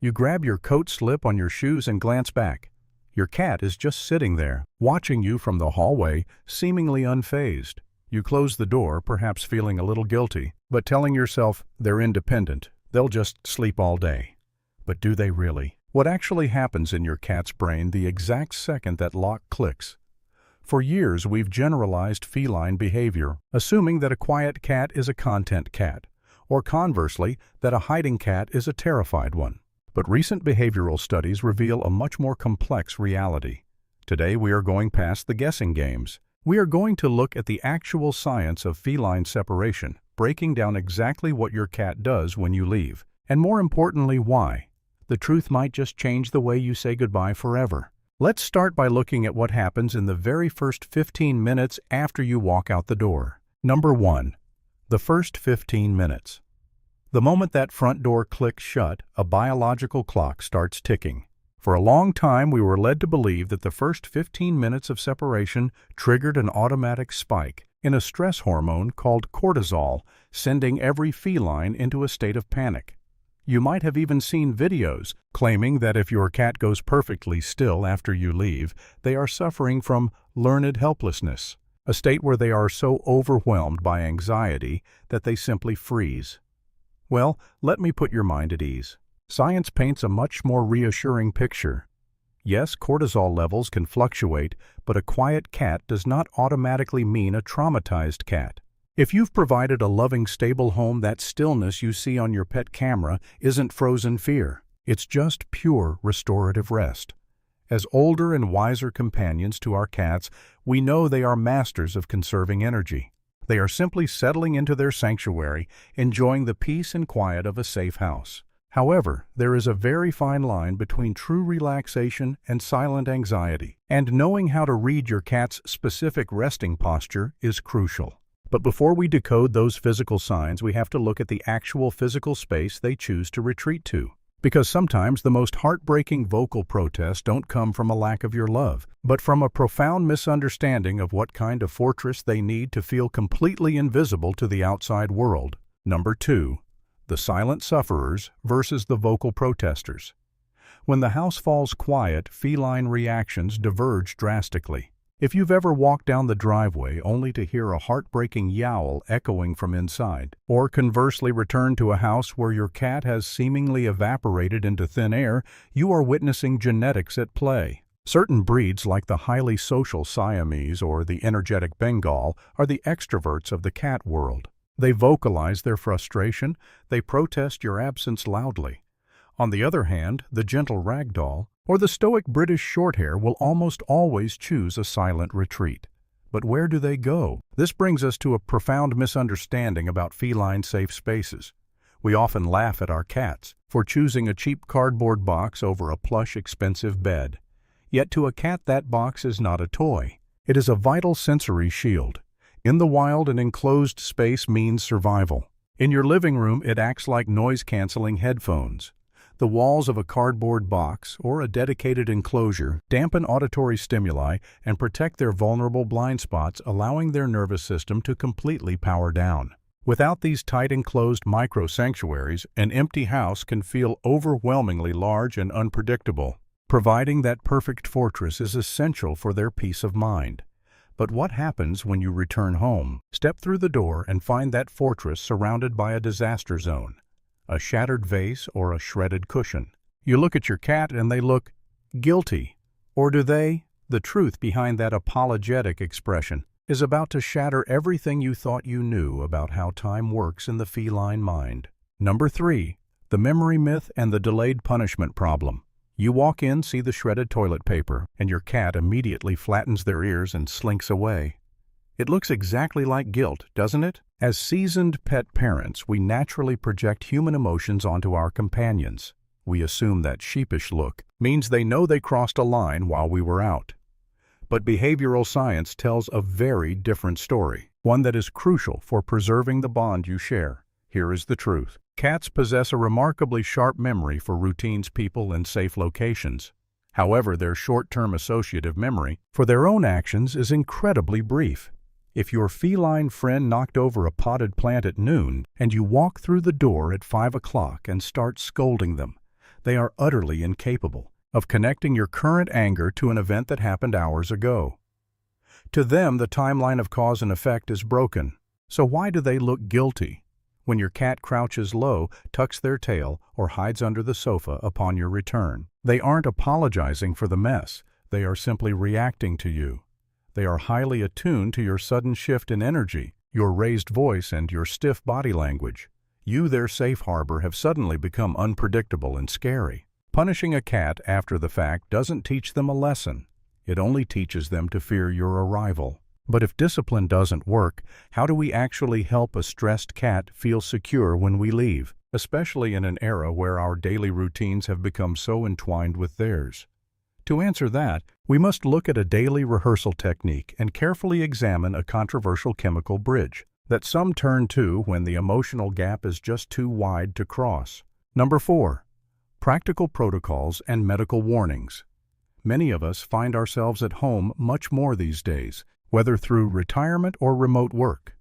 You grab your coat slip on your shoes and glance back. Your cat is just sitting there, watching you from the hallway, seemingly unfazed. You close the door, perhaps feeling a little guilty, but telling yourself they're independent. They'll just sleep all day. But do they really? What actually happens in your cat's brain the exact second that lock clicks? For years, we've generalized feline behavior, assuming that a quiet cat is a content cat, or conversely, that a hiding cat is a terrified one. But recent behavioral studies reveal a much more complex reality. Today, we are going past the guessing games. We are going to look at the actual science of feline separation, breaking down exactly what your cat does when you leave, and more importantly, why. The truth might just change the way you say goodbye forever. Let's start by looking at what happens in the very first 15 minutes after you walk out the door. Number 1. The first 15 minutes. The moment that front door clicks shut, a biological clock starts ticking. For a long time, we were led to believe that the first 15 minutes of separation triggered an automatic spike in a stress hormone called cortisol, sending every feline into a state of panic. You might have even seen videos claiming that if your cat goes perfectly still after you leave, they are suffering from learned helplessness, a state where they are so overwhelmed by anxiety that they simply freeze. Well, let me put your mind at ease. Science paints a much more reassuring picture. Yes, cortisol levels can fluctuate, but a quiet cat does not automatically mean a traumatized cat. If you've provided a loving, stable home, that stillness you see on your pet camera isn't frozen fear. It's just pure restorative rest. As older and wiser companions to our cats, we know they are masters of conserving energy. They are simply settling into their sanctuary, enjoying the peace and quiet of a safe house. However, there is a very fine line between true relaxation and silent anxiety, and knowing how to read your cat's specific resting posture is crucial. But before we decode those physical signs, we have to look at the actual physical space they choose to retreat to. Because sometimes the most heartbreaking vocal protests don't come from a lack of your love, but from a profound misunderstanding of what kind of fortress they need to feel completely invisible to the outside world. Number 2. The silent sufferers versus the vocal protesters. When the house falls quiet, feline reactions diverge drastically. If you've ever walked down the driveway only to hear a heartbreaking yowl echoing from inside, or conversely return to a house where your cat has seemingly evaporated into thin air, you are witnessing genetics at play. Certain breeds like the highly social Siamese or the energetic Bengal are the extroverts of the cat world. They vocalize their frustration, they protest your absence loudly. On the other hand, the gentle Ragdoll or the stoic British Shorthair will almost always choose a silent retreat. But where do they go? This brings us to a profound misunderstanding about feline safe spaces. We often laugh at our cats for choosing a cheap cardboard box over a plush, expensive bed. Yet to a cat, that box is not a toy. It is a vital sensory shield. In the wild, an enclosed space means survival. In your living room, it acts like noise-canceling headphones. The walls of a cardboard box or a dedicated enclosure dampen auditory stimuli and protect their vulnerable blind spots, allowing their nervous system to completely power down. Without these tight enclosed micro-sanctuaries, an empty house can feel overwhelmingly large and unpredictable. Providing that perfect fortress is essential for their peace of mind. But what happens when you return home, step through the door, and find that fortress surrounded by a disaster zone? A shattered vase or a shredded cushion. You look at your cat and they look guilty. Or do they? The truth behind that apologetic expression is about to shatter everything you thought you knew about how time works in the feline mind. Number 3. The memory myth and the delayed punishment problem. You walk in, see the shredded toilet paper, and your cat immediately flattens their ears and slinks away. It looks exactly like guilt, doesn't it? As seasoned pet parents, we naturally project human emotions onto our companions. We assume that sheepish look means they know they crossed a line while we were out. But behavioral science tells a very different story, one that is crucial for preserving the bond you share. Here is the truth. Cats possess a remarkably sharp memory for routines, people, and safe locations. However, their short-term associative memory for their own actions is incredibly brief. If your feline friend knocked over a potted plant at noon and you walk through the door at 5 o'clock and start scolding them, They are utterly incapable of connecting your current anger to an event that happened hours ago. To them, the timeline of cause and effect is broken. So why do they look guilty when your cat crouches low, tucks their tail, or hides under the sofa upon your return? They aren't apologizing for the mess. They are simply reacting to you. They are highly attuned to your sudden shift in energy, your raised voice, and your stiff body language. You, their safe harbor, have suddenly become unpredictable and scary. Punishing a cat after the fact doesn't teach them a lesson. It only teaches them to fear your arrival. But if discipline doesn't work, how do we actually help a stressed cat feel secure when we leave, especially in an era where our daily routines have become so entwined with theirs? To answer that, we must look at a daily rehearsal technique and carefully examine a controversial chemical bridge that some turn to when the emotional gap is just too wide to cross. Number 4. Practical protocols and medical warnings. Many of us find ourselves at home much more these days, whether through retirement or remote work.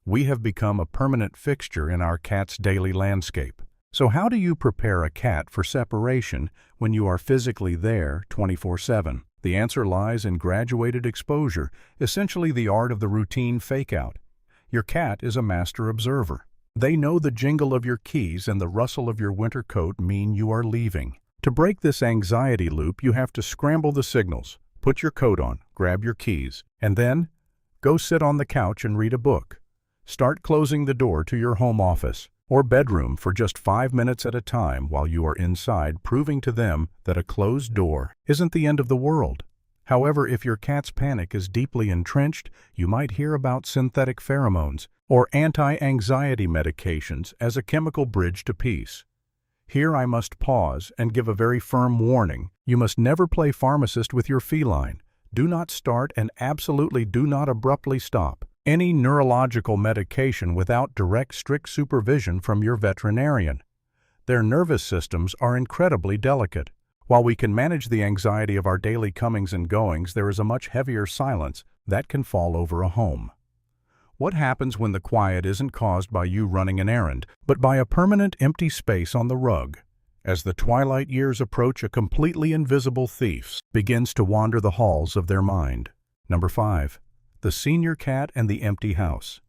We have become a permanent fixture in our cat's daily landscape. So how do you prepare a cat for separation when you are physically there 24/7? The answer lies in graduated exposure, essentially the art of the routine fake-out. Your cat is a master observer. They know the jingle of your keys and the rustle of your winter coat mean you are leaving. To break this anxiety loop, you have to scramble the signals. Put your coat on, grab your keys, and then go sit on the couch and read a book. Start closing the door to your home office or bedroom for just 5 minutes at a time while you are inside, proving to them that a closed door isn't the end of the world. However, if your cat's panic is deeply entrenched, you might hear about synthetic pheromones or anti-anxiety medications as a chemical bridge to peace. Here I must pause and give a very firm warning. You must never play pharmacist with your feline. Do not start and absolutely do not abruptly stop any neurological medication without direct, strict supervision from your veterinarian. Their nervous systems are incredibly delicate. While we can manage the anxiety of our daily comings and goings, there is a much heavier silence that can fall over a home. What happens when the quiet isn't caused by you running an errand, but by a permanent empty space on the rug? As the twilight years approach, a completely invisible thief begins to wander the halls of their mind. Number 5. The senior cat and the empty house.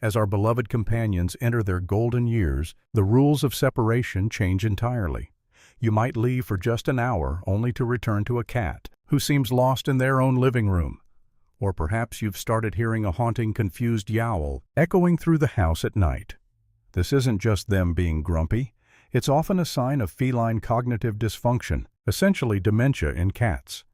As our beloved companions enter their golden years, the rules of separation change entirely. You might leave for just an hour only to return to a cat who seems lost in their own living room. Or perhaps you've started hearing a haunting, confused yowl echoing through the house at night. This isn't just them being grumpy. It's often a sign of feline cognitive dysfunction, essentially dementia in cats.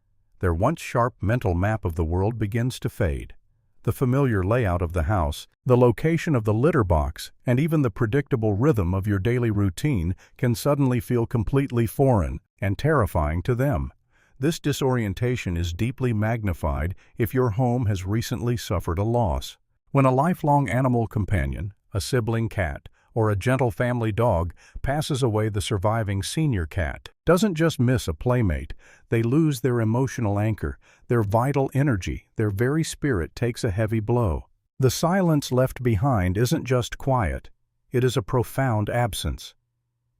Their once sharp mental map of the world begins to fade. The familiar layout of the house, the location of the litter box, and even the predictable rhythm of your daily routine can suddenly feel completely foreign and terrifying to them. This disorientation is deeply magnified if your home has recently suffered a loss. When a lifelong animal companion, a sibling cat, or a gentle family dog passes away, the surviving senior cat doesn't just miss a playmate. They lose their emotional anchor, their vital energy, their very spirit takes a heavy blow. The silence left behind isn't just quiet, it is a profound absence.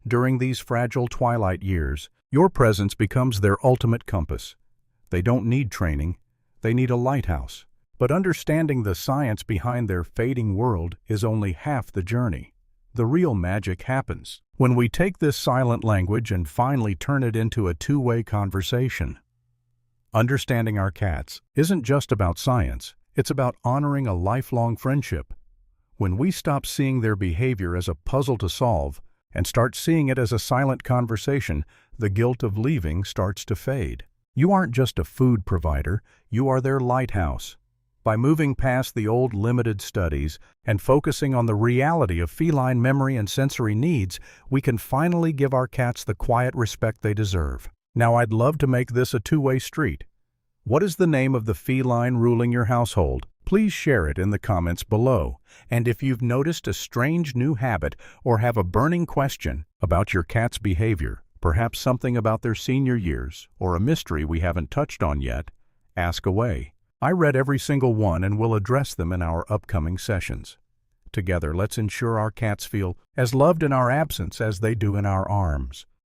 During these fragile twilight years, your presence becomes their ultimate compass. They don't need training, they need a lighthouse. But understanding the science behind their fading world is only half the journey. The real magic happens when we take this silent language and finally turn it into a two-way conversation. Understanding our cats isn't just about science, it's about honoring a lifelong friendship. When we stop seeing their behavior as a puzzle to solve and start seeing it as a silent conversation, the guilt of leaving starts to fade. You aren't just a food provider, you are their lighthouse. By moving past the old limited studies and focusing on the reality of feline memory and sensory needs, we can finally give our cats the quiet respect they deserve. Now, I'd love to make this a two-way street. What is the name of the feline ruling your household? Please share it in the comments below. And if you've noticed a strange new habit or have a burning question about your cat's behavior, perhaps something about their senior years or a mystery we haven't touched on yet, ask away. I read every single one and will address them in our upcoming sessions. Together, let's ensure our cats feel as loved in our absence as they do in our arms.